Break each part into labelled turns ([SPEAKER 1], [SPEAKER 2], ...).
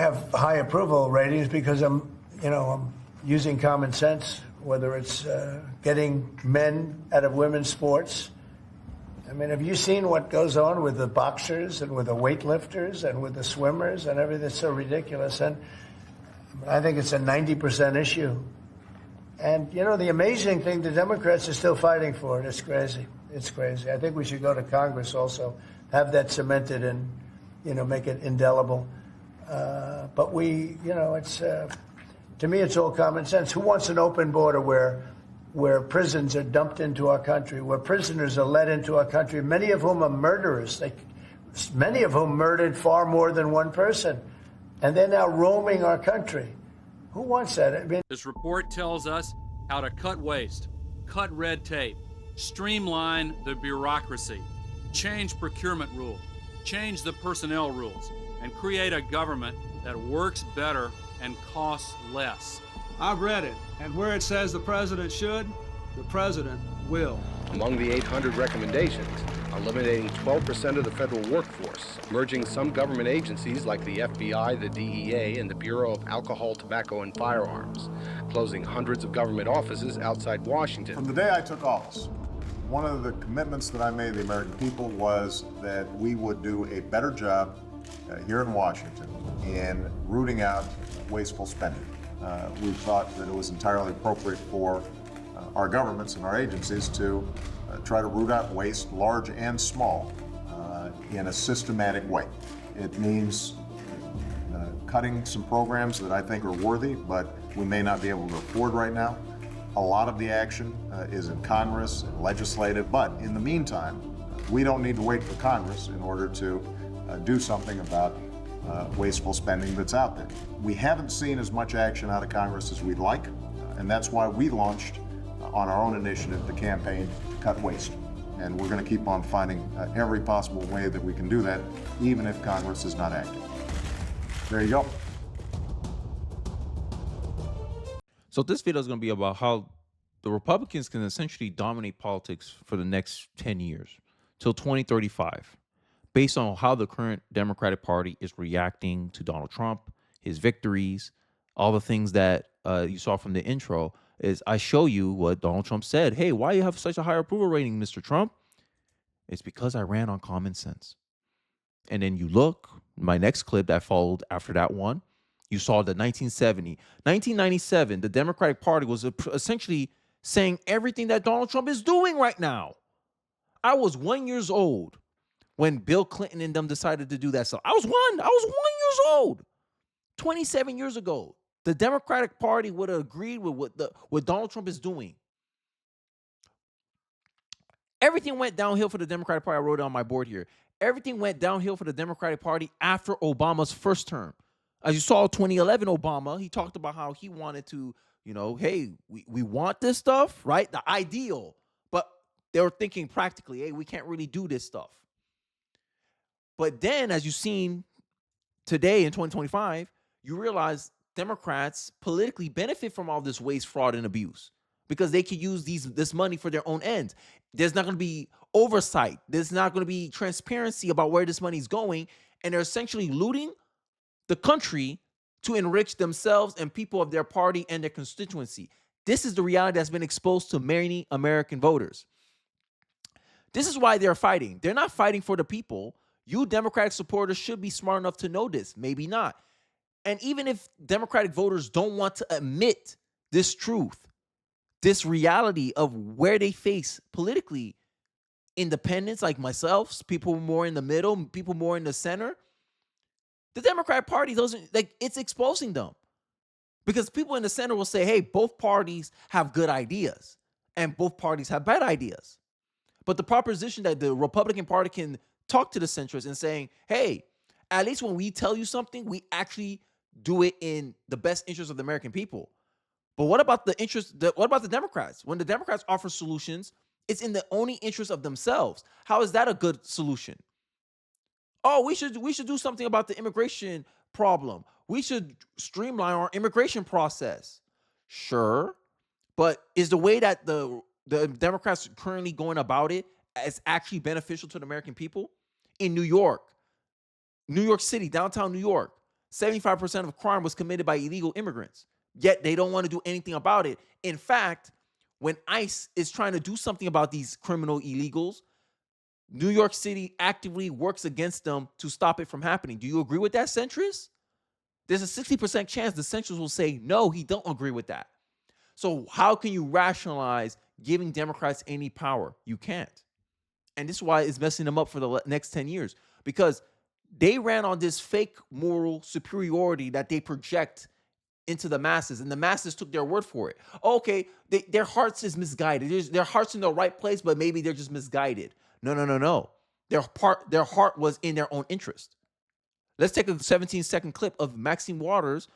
[SPEAKER 1] have high approval ratings because I'm using common sense, whether it's getting men out of women's sports. I mean, have you seen what goes on with the boxers and with the weightlifters and with the swimmers and everything? It's so ridiculous. And I think it's a 90% issue. And, the amazing thing, the Democrats are still fighting for it. It's crazy. It's crazy. I think we should go to Congress also, have that cemented and, make it indelible. But it's, to me, it's all common sense. Who wants an open border where prisons are dumped into our country, where prisoners are led into our country, many of whom are murderers, many of whom murdered far more than one person, and they're now roaming our country? Who wants that? I mean,
[SPEAKER 2] this report tells us how to cut waste, cut red tape, streamline the bureaucracy, change procurement rules, change the personnel rules, and create a government that works better and costs less.
[SPEAKER 3] I've read it, and where it says the president should, the president will.
[SPEAKER 4] Among the 800 recommendations, eliminating 12% of the federal workforce, merging some government agencies like the FBI, the DEA, and the Bureau of Alcohol, Tobacco, and Firearms, closing hundreds of government offices outside Washington.
[SPEAKER 5] From the day I took office, one of the commitments that I made to the American people was that we would do a better job here in Washington in rooting out wasteful spending. We thought that it was entirely appropriate for our governments and our agencies to try to root out waste, large and small, in a systematic way. It means cutting some programs that I think are worthy, but we may not be able to afford right now. A lot of the action is in Congress and legislative, but in the meantime, we don't need to wait for Congress in order to do something about wasteful spending that's out there. We haven't seen as much action out of Congress as we'd like, and that's why we launched on our own initiative the campaign to cut waste. And we're going to keep on finding every possible way that we can do that, even if Congress is not acting. There you go.
[SPEAKER 6] So this video is going to be about how the Republicans can essentially dominate politics for the next 10 years, till 2035. Based on how the current Democratic Party is reacting to Donald Trump, his victories, all the things that you saw from the intro, is I show you what Donald Trump said. Hey, why you have such a high approval rating, Mr. Trump? It's because I ran on common sense. And then you look, my next clip that followed after that one, you saw the 1997, the Democratic Party was essentially saying everything that Donald Trump is doing right now. I was 1 year old when Bill Clinton and them decided to do that stuff. I was 1 year old. 27 years ago, the Democratic Party would have agreed with what Donald Trump is doing. Everything went downhill for the Democratic Party. I wrote it on my board here. Everything went downhill for the Democratic Party after Obama's first term. As you saw, 2011 Obama, he talked about how he wanted to, hey, we want this stuff, right? The ideal. But they were thinking practically, hey, we can't really do this stuff. But then, as you've seen today in 2025, you realize Democrats politically benefit from all this waste, fraud, and abuse because they can use this money for their own ends. There's not going to be oversight. There's not going to be transparency about where this money is going. And they're essentially looting the country to enrich themselves and people of their party and their constituency. This is the reality that's been exposed to many American voters. This is why they're fighting. They're not fighting for the people. You Democratic supporters should be smart enough to know this. Maybe not. And even if Democratic voters don't want to admit this truth, this reality of where they face politically, independents like myself, people more in the middle, people more in the center, the Democratic Party doesn't, it's exposing them. Because people in the center will say, hey, both parties have good ideas and both parties have bad ideas. But the proposition that the Republican Party can talk to the centrists and saying, hey, at least when we tell you something, we actually do it in the best interest of the American people. But what about what about the Democrats? When the Democrats offer solutions, it's in the only interest of themselves. How is that a good solution? Oh, we should do something about the immigration problem. We should streamline our immigration process. Sure, but is the way that the Democrats are currently going about it is actually beneficial to the American people? In New York City, downtown New York, 75% of crime was committed by illegal immigrants. Yet they don't want to do anything about it. In fact, when ICE is trying to do something about these criminal illegals, New York City actively works against them to stop it from happening. Do you agree with that, centrist? There's a 60% chance the centrists will say, no, he don't agree with that. So how can you rationalize giving Democrats any power? You can't. And this is why it's messing them up for the next 10 years. Because they ran on this fake moral superiority that they project into the masses, and the masses took their word for it. Okay, their hearts is misguided. Their heart's in the right place, but maybe they're just misguided. No. Their heart was in their own interest. Let's take a 17-second clip of Maxine Waters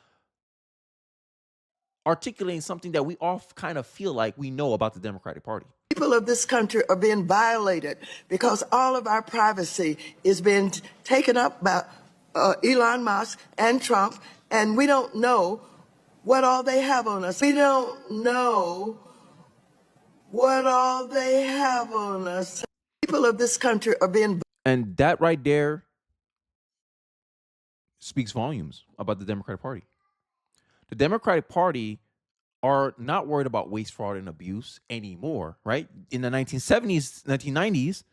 [SPEAKER 6] articulating something that we all kind of feel like we know about the Democratic Party.
[SPEAKER 7] People of this country are being violated because all of our privacy is being taken up by Elon Musk and Trump, and we don't know what all they have on us. We don't know what all they have on us. People of this country are being...
[SPEAKER 6] And that right there speaks volumes about the Democratic Party. The Democratic Party are not worried about waste, fraud, and abuse anymore, right? In the 1970s, 1990s,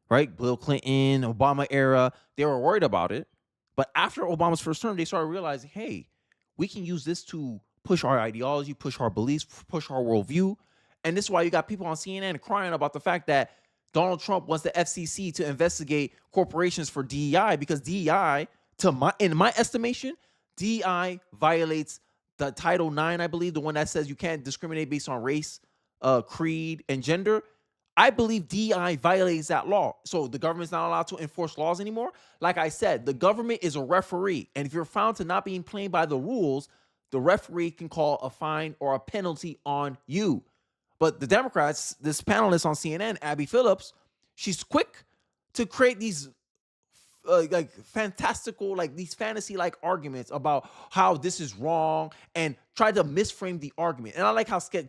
[SPEAKER 6] right? Bill Clinton, Obama era, they were worried about it. But after Obama's first term, they started realizing, hey, we can use this to push our ideology, push our beliefs, push our worldview. And this is why you got people on CNN crying about the fact that Donald Trump wants the FCC to investigate corporations for DEI, because DEI, in my estimation, DEI violates the Title IX, I believe, the one that says you can't discriminate based on race, creed, and gender. I believe DEI violates that law. So the government's not allowed to enforce laws anymore. Like I said, the government is a referee. And if you're found to not being playing by the rules, the referee can call a fine or a penalty on you. But the Democrats, this panelist on CNN, Abby Phillips, she's quick to create these like fantastical, like these fantasy-like arguments about how this is wrong and try to misframe the argument. And I like how Scott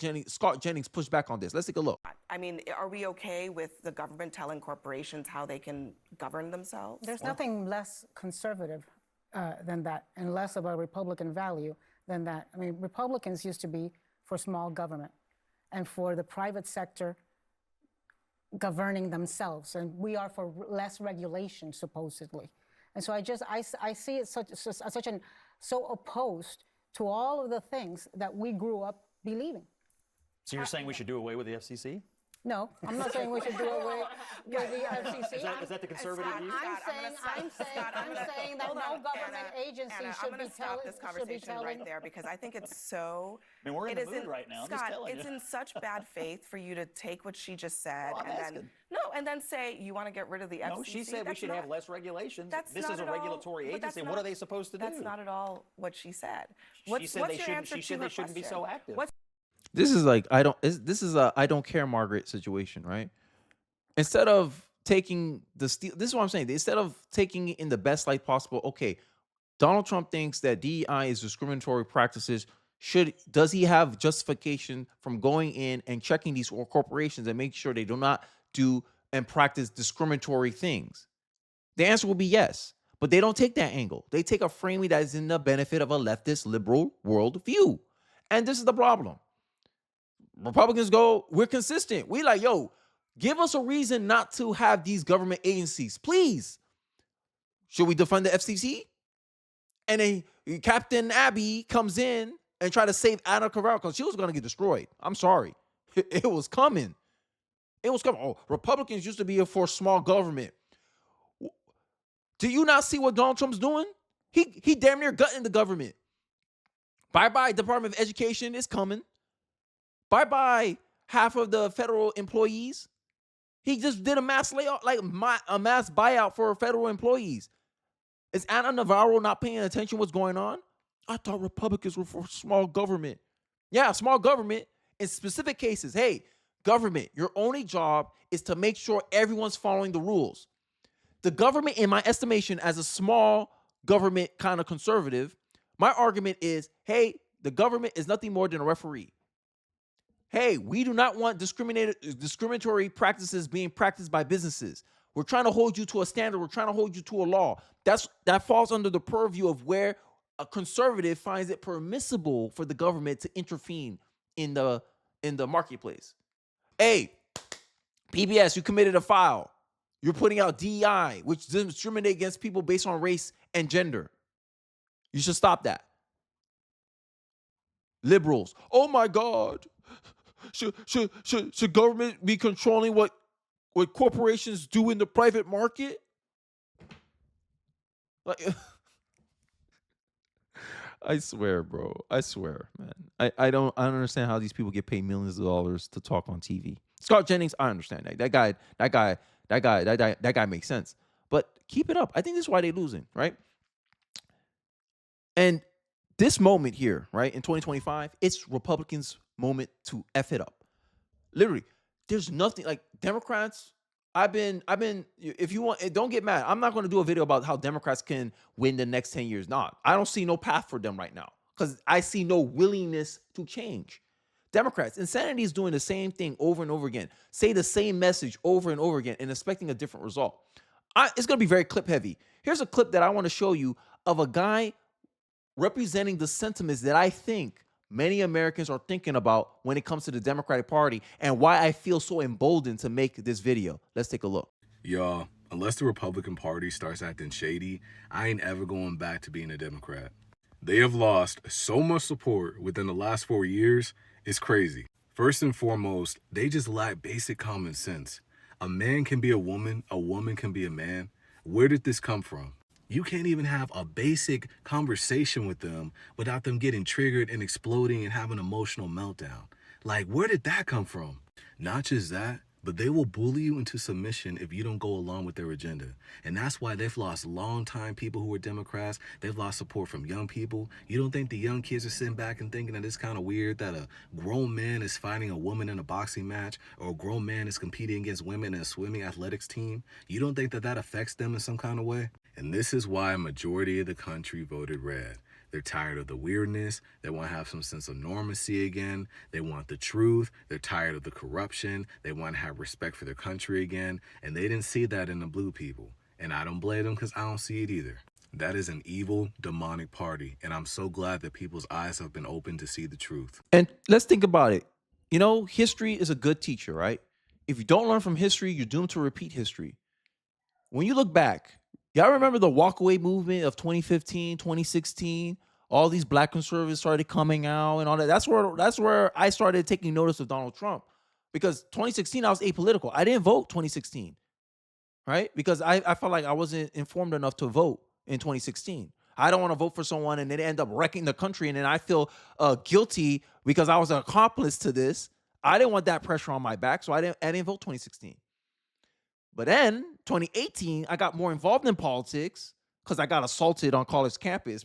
[SPEAKER 6] Jennings pushed back on this. Let's take a look.
[SPEAKER 8] I mean, are we okay with the government telling corporations how they can govern themselves?
[SPEAKER 9] There's nothing less conservative than that, and less about Republican value than that. I mean, Republicans used to be for small government and for the private sector governing themselves, and we are for less regulation, supposedly. And so I see it so opposed to all of the things that we grew up believing.
[SPEAKER 10] So you're saying we should do away with the FCC?
[SPEAKER 9] No, I'm not saying we should do away with the FCC.
[SPEAKER 10] Is that the conservative view?
[SPEAKER 9] I'm saying that no government agency should be telling.
[SPEAKER 8] Stop this conversation right there, because I think it's so.
[SPEAKER 10] I mean, we're in the mood right now.
[SPEAKER 8] Scott, it's in such bad faith for you to take what she just said and then say you want to get rid of the FCC.
[SPEAKER 10] No, she said we should have less regulations. This is a regulatory agency. What are they supposed to do?
[SPEAKER 8] That's not at all what she said.
[SPEAKER 10] She said they shouldn't be so active.
[SPEAKER 6] This is like this is a I don't care Margaret situation, right? Instead of taking this is what I'm saying. Instead of taking it in the best light possible, okay, Donald Trump thinks that DEI is discriminatory practices. Does he have justification from going in and checking these corporations and making sure they do not do and practice discriminatory things? The answer will be yes. But they don't take that angle. They take a framing that is in the benefit of a leftist liberal worldview. And this is the problem. Republicans go, we're consistent. We like, yo, give us a reason not to have these government agencies, please. Should we defund the FCC? And then Captain Abby comes in and try to save Anna Corral because she was going to get destroyed. I'm sorry. It was coming. It was coming. Oh, Republicans used to be for small government. Do you not see what Donald Trump's doing? He damn near gutting the government. Bye-bye, Department of Education is coming. Bye-bye, half of the federal employees. He just did a mass layoff, like a mass buyout for federal employees. Is Anna Navarro not paying attention to what's going on? I thought Republicans were for small government. Yeah, small government in specific cases. Hey, government, your only job is to make sure everyone's following the rules. The government, in my estimation, as a small government kind of conservative, my argument is, hey, the government is nothing more than a referee. Hey, we do not want discriminatory practices being practiced by businesses. We're trying to hold you to a standard. We're trying to hold you to a law. That falls under the purview of where a conservative finds it permissible for the government to intervene in the marketplace. Hey, PBS, you committed a foul. You're putting out DEI, which discriminate against people based on race and gender. You should stop that. Liberals, oh my God, should government be controlling what corporations do in the private market? Like, I swear, bro. I swear, man. I don't understand how these people get paid millions of dollars to talk on TV. Scott Jennings, I understand that. That guy makes sense. But keep it up. I think this is why they're losing, right? And this moment here, right, in 2025, it's Republicans' moment to F it up. Literally, there's nothing like Democrats. I've been, if you want, don't get mad. I'm not going to do a video about how Democrats can win the next 10 years. Not. I don't see no path for them right now because I see no willingness to change. Democrats, insanity is doing the same thing over and over again. Say the same message over and over again and expecting a different result. It's going to be very clip heavy. Here's a clip that I want to show you of a guy representing the sentiments that I think many Americans are thinking about when it comes to the Democratic Party and why I feel so emboldened to make this video. Let's take a look.
[SPEAKER 11] Y'all, unless the Republican Party starts acting shady, I ain't ever going back to being a Democrat. They have lost so much support within the last 4 years, it's crazy. First and foremost, they just lack basic common sense. A man can be a woman can be a man. Where did this come from? You can't even have a basic conversation with them without them getting triggered and exploding and having an emotional meltdown. Like, where did that come from? Not just that, but they will bully you into submission if you don't go along with their agenda. And that's why they've lost longtime people who were Democrats. They've lost support from young people. You don't think the young kids are sitting back and thinking that it's kind of weird that a grown man is fighting a woman in a boxing match or a grown man is competing against women in a swimming athletics team? You don't think that that affects them in some kind of way? And this is why a majority of the country voted red. They're tired of the weirdness. They want to have some sense of normalcy again. They want the truth. They're tired of the corruption. They want to have respect for their country again. And they didn't see that in the blue people. And I don't blame them because I don't see it either. That is an evil, demonic party. And I'm so glad that people's eyes have been opened to see the truth.
[SPEAKER 6] And let's think about it. You know, history is a good teacher, right? If you don't learn from history, you're doomed to repeat history. When you look back, y'all remember the walkaway movement of 2015, 2016? All these black conservatives started coming out and all that. That's where I started taking notice of Donald Trump. Because 2016, I was apolitical. I didn't vote 2016, right? Because I felt like I wasn't informed enough to vote in 2016. I don't want to vote for someone and then end up wrecking the country and then I feel guilty because I was an accomplice to this. I didn't want that pressure on my back, so I didn't vote 2016. But then 2018, I got more involved in politics because I got assaulted on college campus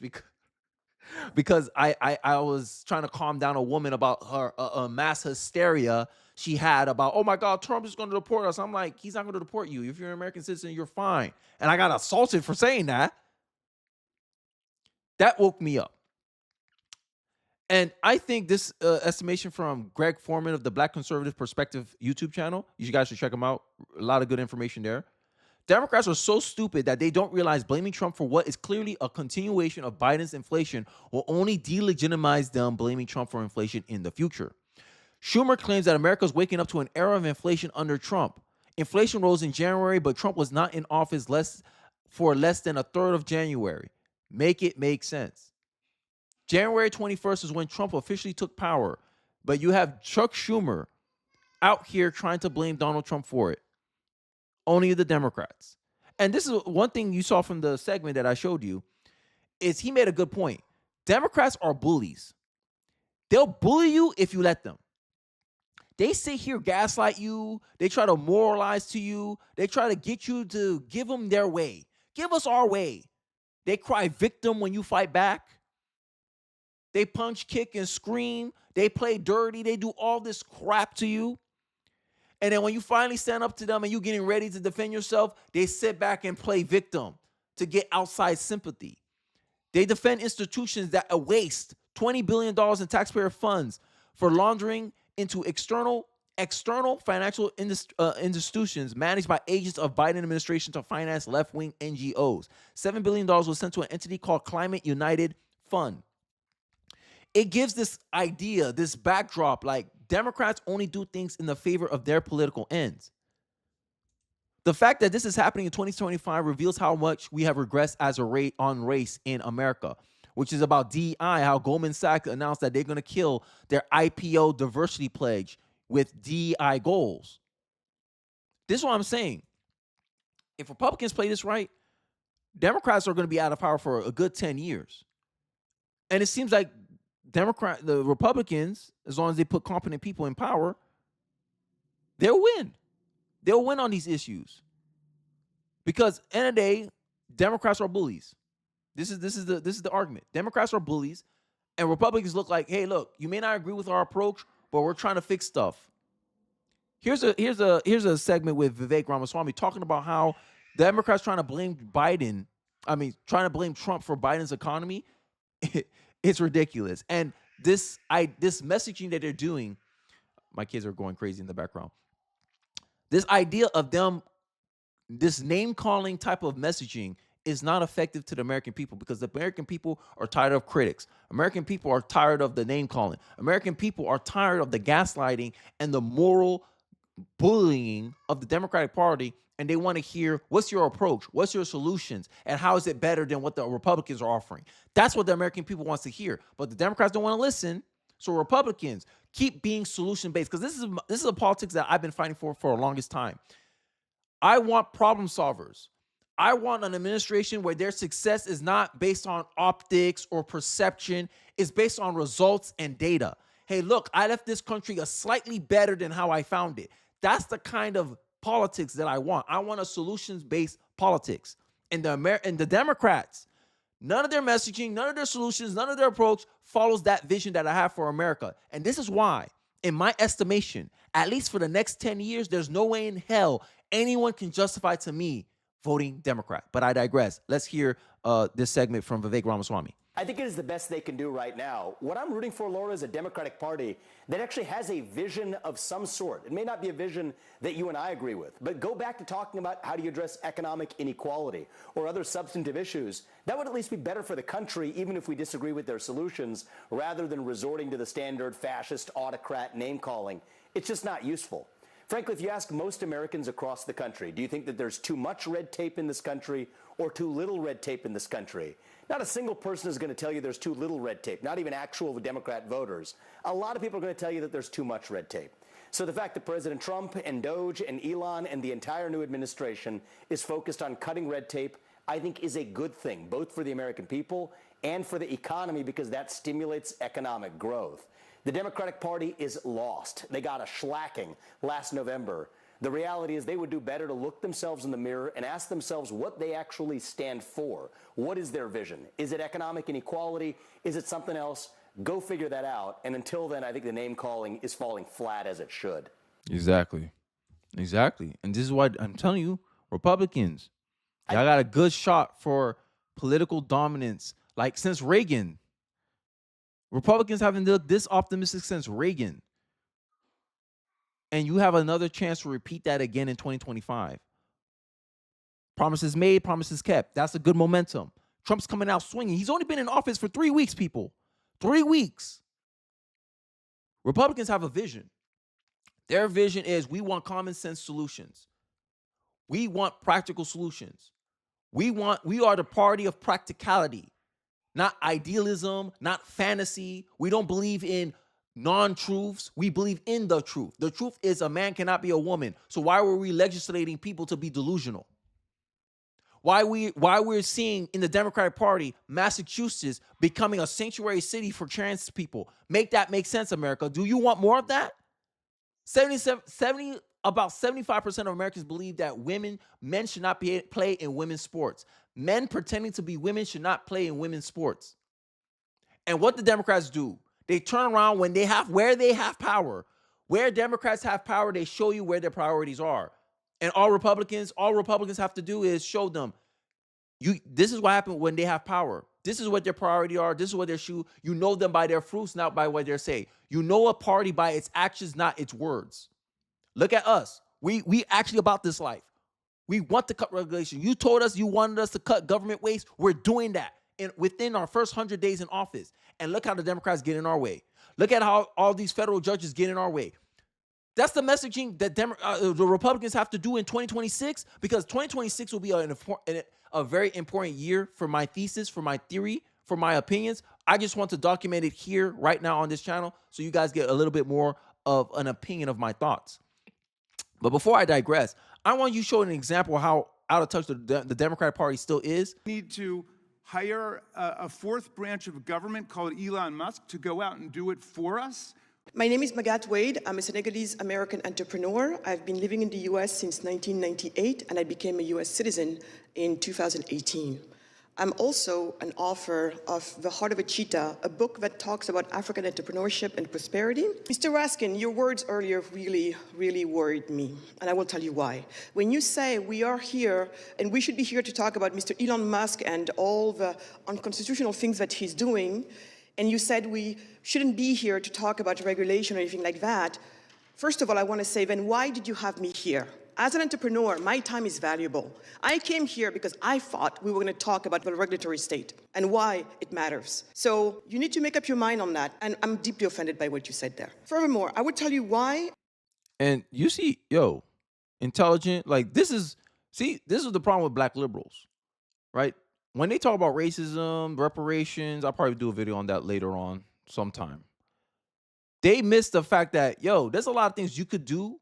[SPEAKER 6] because I was trying to calm down a woman about her mass hysteria she had about, oh my God, Trump is going to deport us. I'm like, he's not going to deport you. If you're an American citizen, you're fine. And I got assaulted for saying that. That woke me up. And I think this estimation from Greg Foreman of the Black Conservative Perspective YouTube channel, you guys should check him out. A lot of good information there. Democrats are so stupid that they don't realize blaming Trump for what is clearly a continuation of Biden's inflation will only delegitimize them blaming Trump for inflation in the future. Schumer claims that America is waking up to an era of inflation under Trump. Inflation rose in January, but Trump was not in office for less than a third of January. Make it make sense. January 21st is when Trump officially took power, but you have Chuck Schumer out here trying to blame Donald Trump for it. Only the Democrats. And this is one thing you saw from the segment that I showed you, is he made a good point. Democrats are bullies. They'll bully you if you let them. They sit here, gaslight you. They try to moralize to you. They try to get you to give them their way. Give us our way. They cry victim when you fight back. They punch, kick, and scream. They play dirty. They do all this crap to you. And then when you finally stand up to them and you're getting ready to defend yourself, they sit back and play victim to get outside sympathy. They defend institutions that waste $20 billion in taxpayer funds for laundering into external financial institutions managed by agents of Biden administration to finance left-wing NGOs. $7 billion was sent to an entity called Climate United fun. It gives this idea, this backdrop, like Democrats only do things in the favor of their political ends. The fact that this is happening in 2025 reveals how much we have regressed as a rate on race in America, which is about DEI, how Goldman Sachs announced that they're going to kill their IPO diversity pledge with DEI goals. This is what I'm saying. If Republicans play this right, Democrats are going to be out of power for a good 10 years. And it seems like the Republicans, as long as they put competent people in power, they'll win. They'll win on these issues. Because end of the day, Democrats are bullies. This is the argument. Democrats are bullies, and Republicans look like, hey, look, you may not agree with our approach, but we're trying to fix stuff. Here's a segment with Vivek Ramaswamy talking about how Democrats trying to blame Trump for Biden's economy. It's ridiculous. And this messaging that they're doing, my kids are going crazy in the background. This idea of them, this name-calling type of messaging is not effective to the American people, because the American people are tired of critics. American people are tired of the name-calling. American people are tired of the gaslighting and the moral bullying of the Democratic Party, and they want to hear, what's your approach? What's your solutions? And how is it better than what the Republicans are offering? That's what the American people wants to hear. But the Democrats don't want to listen. So Republicans keep being solution-based, because this is a politics that I've been fighting for the longest time. I want problem solvers. I want an administration where their success is not based on optics or perception. It's based on results and data. Hey, look, I left this country a slightly better than how I found it. That's the kind of politics that I want. I want a solutions-based politics. And the Democrats, none of their messaging, none of their solutions, none of their approach follows that vision that I have for America. And this is why, in my estimation, at least for the next 10 years, there's no way in hell anyone can justify to me voting Democrat. But I digress. Let's hear this segment from Vivek Ramaswamy.
[SPEAKER 10] I think it is the best they can do right now. What I'm rooting for, Laura, is a Democratic Party that actually has a vision of some sort. It may not be a vision that you and I agree with, but go back to talking about how do you address economic inequality or other substantive issues. That would at least be better for the country, even if we disagree with their solutions, rather than resorting to the standard fascist autocrat name-calling. It's just not useful. Frankly, if you ask most Americans across the country, do you think that there's too much red tape in this country or too little red tape in this country? Not a single person is going to tell you there's too little red tape, not even actual Democrat voters. A lot of people are going to tell you that there's too much red tape. So the fact that President Trump and Doge and Elon and the entire new administration is focused on cutting red tape, I think is a good thing, both for the American people and for the economy, because that stimulates economic growth. The Democratic Party is lost. They got a shellacking last November. The reality is they would do better to look themselves in the mirror and ask themselves what they actually stand for. What is their vision? Is it economic inequality? Is it something else? Go figure that out. And until then, I think the name calling is falling flat as it should.
[SPEAKER 6] Exactly. And this is why I'm telling you, Republicans, y'all got a good shot for political dominance. Like since Reagan, Republicans haven't looked this optimistic since Reagan. And you have another chance to repeat that again in 2025. Promises made, promises kept. That's a good momentum. Trump's coming out swinging. He's only been in office for 3 weeks, people. 3 weeks. Republicans have a vision. Their vision is we want common sense solutions. We want practical solutions. We are the party of practicality, not idealism, not fantasy. We don't believe in non-truths. We believe in the truth. The truth is a man cannot be a woman. So why were we legislating people to be delusional? Why we're seeing in the Democratic Party Massachusetts becoming a sanctuary city for trans people? Make that make sense, America. Do you want more of that? About 75% of Americans believe that men should not play in women's sports. Men pretending to be women should not play in women's sports. And what the Democrats do? They turn around where they have power. Where Democrats have power, they show you where their priorities are. And all Republicans have to do is show them, this is what happened when they have power. This is what their priorities are. This is what their shoe. You know them by their fruits, not by what they say. You know a party by its actions, not its words. Look at us. We actually about this life. We want to cut regulation. You told us you wanted us to cut government waste. We're doing that within our first 100 days in office. And look how the Democrats get in our way. Look at how all these federal judges get in our way. That's the messaging that the Republicans have to do in 2026, because 2026 will be a very important year for my thesis, for my theory, for my opinions. I just want to document it here right now on this channel so you guys get a little bit more of an opinion of my thoughts. But before I digress, I want you to show an example of how out of touch the Democratic Party still is.
[SPEAKER 12] We need to hire a fourth branch of government called Elon Musk to go out and do it for us.
[SPEAKER 13] My name is Magat Wade. I'm a Senegalese-American entrepreneur. I've been living in the U.S. since 1998, and I became a U.S. citizen in 2018. I'm also an author of The Heart of a Cheetah, a book that talks about African entrepreneurship and prosperity. Mr. Raskin, your words earlier really worried me, and I will tell you why. When you say we are here, and we should be here to talk about Mr. Elon Musk and all the unconstitutional things that he's doing, and you said we shouldn't be here to talk about regulation or anything like that, first of all, I want to say, then why did you have me here? As an entrepreneur, my time is valuable. I came here because I thought we were going to talk about the regulatory state and why it matters. So you need to make up your mind on that, and I'm deeply offended by what you said there. Furthermore, I would tell you why.
[SPEAKER 6] And you see, intelligent, like this is the problem with black liberals, right? When they talk about racism, reparations, I'll probably do a video on that later on sometime. They miss the fact that, there's a lot of things you could do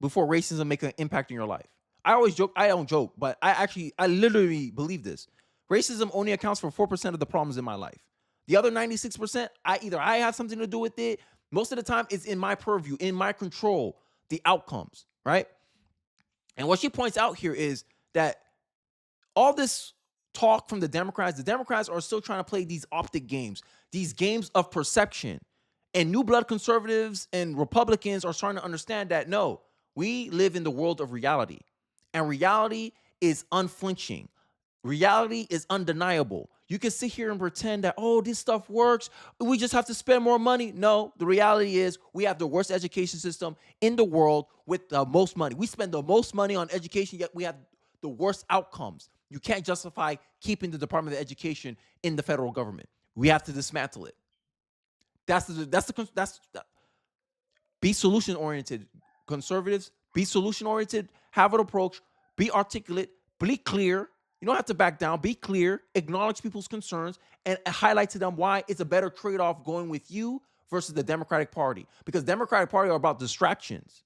[SPEAKER 6] before racism make an impact in your life. I always joke, I don't joke, but I literally believe this. Racism only accounts for 4% of the problems in my life. The other 96%, I have something to do with it. Most of the time, it's in my purview, in my control, the outcomes, right? And what she points out here is that all this talk from the Democrats are still trying to play these optic games, these games of perception. And new blood conservatives and Republicans are starting to understand that, no, we live in the world of reality. And reality is unflinching. Reality is undeniable. You can sit here and pretend that, this stuff works. We just have to spend more money. No, the reality is we have the worst education system in the world with the most money. We spend the most money on education, yet we have the worst outcomes. You can't justify keeping the Department of Education in the federal government. We have to dismantle it. Be solution-oriented, conservatives. Be solution-oriented. Have an approach. Be articulate. Be clear. You don't have to back down. Be clear. Acknowledge people's concerns and highlight to them why it's a better trade-off going with you versus the Democratic Party. Because Democratic Party are about distractions.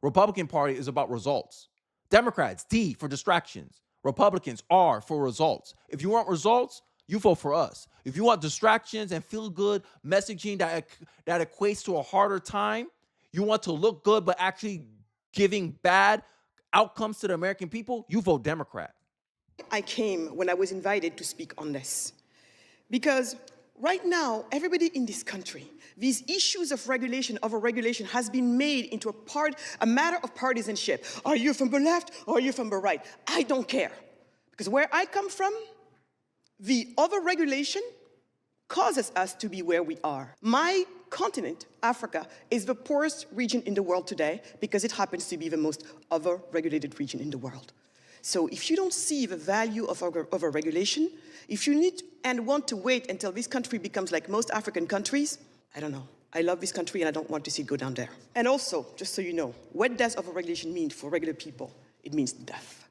[SPEAKER 6] Republican Party is about results. Democrats, D for distractions. Republicans, R for results. If you want results, you vote for us. If you want distractions and feel good messaging that equates to a harder time, you want to look good but actually giving bad outcomes to the American people, you vote Democrat.
[SPEAKER 13] I came when I was invited to speak on this. Because right now, everybody in this country, these issues of regulation, overregulation, has been made into a matter of partisanship. Are you from the left or are you from the right? I don't care. Because where I come from, the overregulation causes us to be where we are. My continent, Africa, is the poorest region in the world today because it happens to be the most overregulated region in the world. So if you don't see the value of overregulation, if you need and want to wait until this country becomes like most African countries, I don't know. I love this country and I don't want to see it go down there. And also, just so you know, what does overregulation mean for regular people? It means death,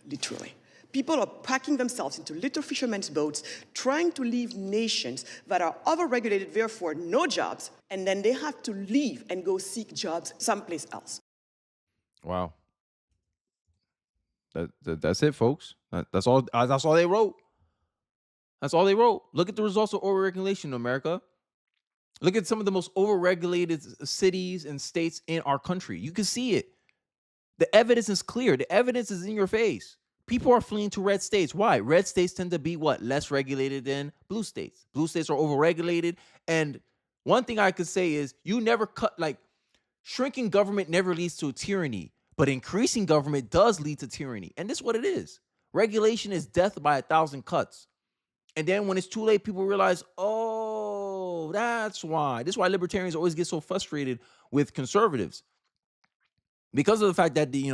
[SPEAKER 13] literally. People are packing themselves into little fishermen's boats, trying to leave nations that are overregulated, therefore no jobs, and then they have to leave and go seek jobs someplace else.
[SPEAKER 6] Wow. That's it, folks. That's all they wrote. That's all they wrote. Look at the results of overregulation in America. Look at some of the most overregulated cities and states in our country. You can see it. The evidence is clear. The evidence is in your face. People are fleeing to red states. Why? Red states tend to be what? Less regulated than blue states. Blue states are overregulated. And one thing I could say is shrinking government never leads to tyranny, but increasing government does lead to tyranny. And this is what it is. Regulation is death by 1,000 cuts. And then when it's too late, people realize, that's why. This is why libertarians always get so frustrated with conservatives. Because of the fact that, they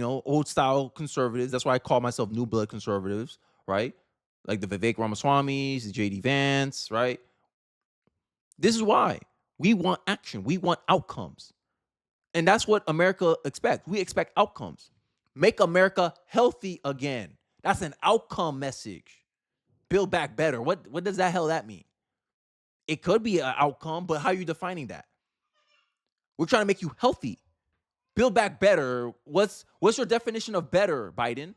[SPEAKER 6] old style conservatives, that's why I call myself new blood conservatives, right? like the Vivek Ramaswamys, the JD Vance, right? This is why we want action. We want outcomes. And that's what America expects. We expect outcomes. Make America healthy again. That's an outcome message. Build back better. What does that hell that mean? It could be an outcome, but how are you defining that? We're trying to make you healthy. Build back better. What's your definition of better, Biden?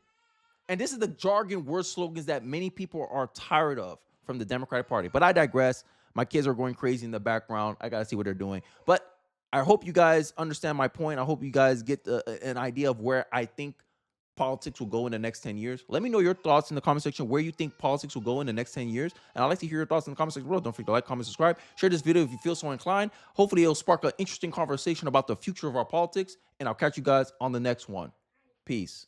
[SPEAKER 6] And this is the jargon word slogans that many people are tired of from the Democratic Party. But I digress. My kids are going crazy in the background. I got to see what they're doing. But I hope you guys understand my point. I hope you guys get an idea of where I think politics will go in the next 10 years. Let me know your thoughts in the comment section where you think politics will go in the next 10 years. And I'd like to hear your thoughts in the comment section below. Don't forget to like, comment, subscribe. Share this video if you feel so inclined. Hopefully it'll spark an interesting conversation about the future of our politics. And I'll catch you guys on the next one. Peace.